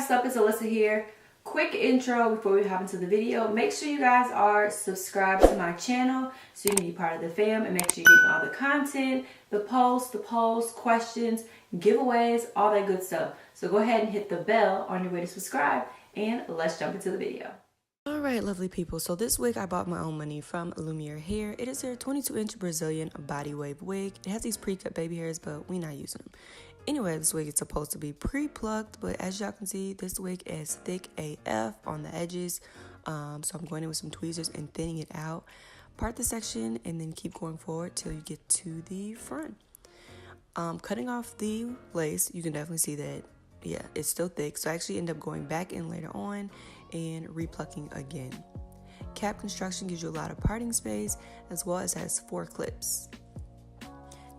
guys, sup, it's Alyssa here. Quick intro before we hop into the video. Make sure you guys are subscribed to my channel so you can be part of the fam, and make sure you're getting all the content, the posts, questions, giveaways, all that good stuff. So go ahead and hit the bell on your way to subscribe, and let's jump into the video. Alright, lovely people, so this wig I bought my own money from Lumiere Hair. It is their 22-inch Brazilian body wave wig. It has these pre-cut baby hairs, but we're not using them. Anyway, this wig is supposed to be pre-plucked, but as y'all can see, this wig is thick AF on the edges. So I'm going in with some tweezers and thinning it out. Part the section and then keep going forward till you get to the front. Cutting off the lace, you can definitely see that, yeah, it's still thick. So I actually end up going back in later on and replucking again. Cap construction gives you a lot of parting space, as well as has 4 clips.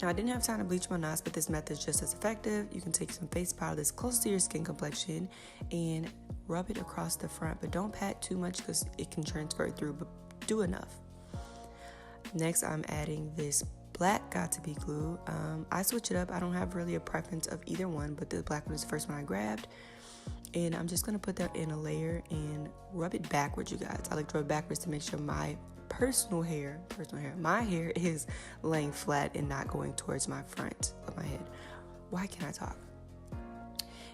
Now, I didn't have time to bleach my knots, but this method is just as effective. You can take some face powder that's close to your skin complexion and rub it across the front, but don't pat too much because it can transfer through, but do enough. Next, I'm adding this black Got2b glue. I switch it up. I don't have really a preference of either one, but the black one is the first one I grabbed. And I'm just going to put that in a layer and rub it backwards, you guys. I like to rub backwards to make sure my my hair is laying flat and not going towards my front of my head. Why can't I talk?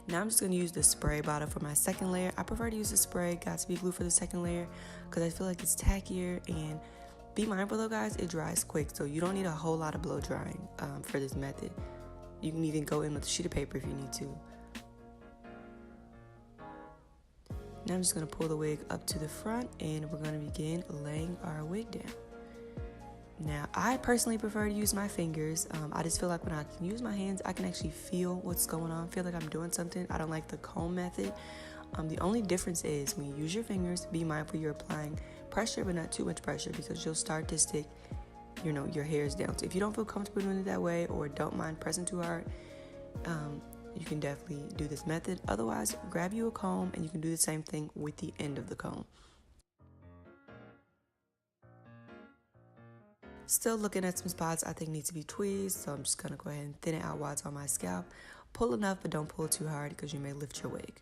Now I'm just going to use the spray bottle for my second layer. I prefer to use the spray Got2b glue for the second layer because I feel like it's tackier. And be mindful though, guys, it dries quick, so you don't need a whole lot of blow drying for this method. You can even go in with a sheet of paper if you need to. Now I'm just going to pull the wig up to the front and we're going to begin laying our wig down. Now, I personally prefer to use my fingers. I just feel like when I can use my hands, I can actually feel what's going on, feel like I'm doing something. I don't like the comb method. The only difference is when you use your fingers, be mindful you're applying pressure, but not too much pressure, because you'll start to stick, your hairs down. So if you don't feel comfortable doing it that way or don't mind pressing too hard, you can definitely do this method. Otherwise, grab you a comb and you can do the same thing with the end of the comb. Still looking at some spots I think need to be tweezed, so I'm just going to go ahead and thin it out while it's on my scalp. Pull enough, but don't pull too hard because you may lift your wig.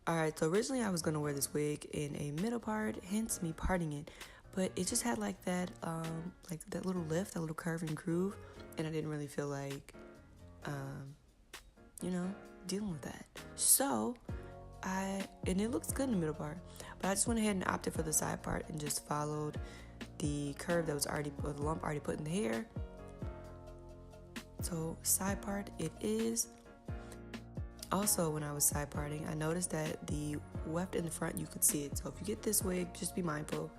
Alright, so originally I was going to wear this wig in a middle part, hence me parting it, but it just had like that little lift, that little curve and groove, and I didn't really feel like dealing with that. So and it looks good in the middle part, but I just went ahead and opted for the side part and just followed the curve that was already, or the lump already put in the hair. So side part it is. Also, when I was side parting, I noticed that the weft in the front, you could see it. So if you get this wig, just be mindful.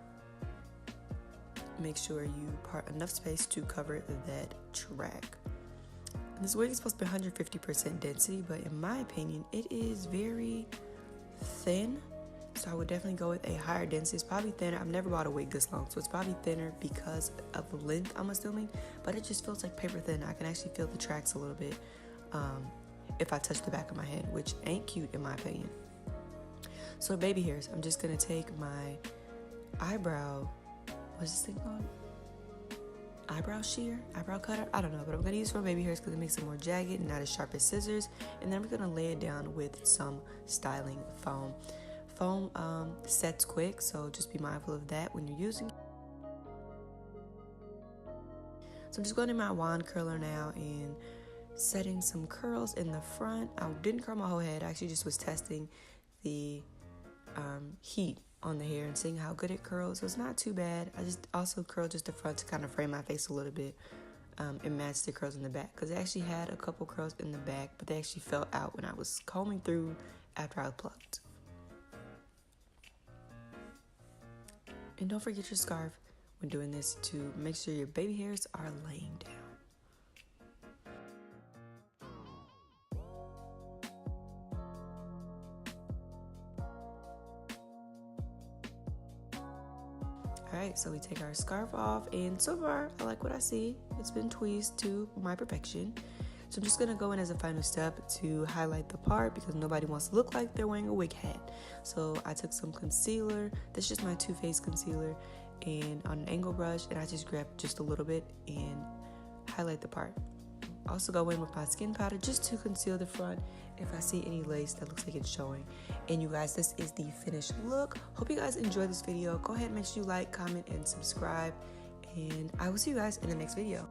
Make sure you part enough space to cover that track. This wig is supposed to be 150% density, but in my opinion, it is very thin. So I would definitely go with a higher density. It's probably thinner. I've never bought a wig this long, so it's probably thinner because of the length, I'm assuming. But it just feels like paper thin. I can actually feel the tracks a little bit if I touch the back of my head, which ain't cute in my opinion. So baby hairs, I'm just going to take my eyebrow, what's this thing called? Eyebrow shear, eyebrow cutter, I don't know, but I'm going to use for baby hairs because it makes it more jagged and not as sharp as scissors. And then we're going to lay it down with some styling foam. Foam sets quick, so just be mindful of that when you're using it. So I'm just going to my wand curler now and setting some curls in the front. I didn't curl my whole head, I actually just was testing the heat on the hair and seeing how good it curls. So it's not too bad. I just also curled just the front to kind of frame my face a little bit and match the curls in the back, because I actually had a couple curls in the back, but they actually fell out when I was combing through after I was plucked. And don't forget your scarf when doing this to make sure your baby hairs are laying down. Alright, so we take our scarf off, and so far I like what I see. It's been tweezed to my perfection. So I'm just going to go in as a final step to highlight the part because nobody wants to look like they're wearing a wig hat. So I took some concealer. This is just my Too Faced concealer, and on an angle brush, and I just grabbed just a little bit and highlight the part. also go in with my skin powder just to conceal the front if I see any lace that looks like it's showing. And you guys, this is the finished look. Hope you guys enjoyed this video. Go ahead and make sure you like, comment, and subscribe. And I will see you guys in the next video.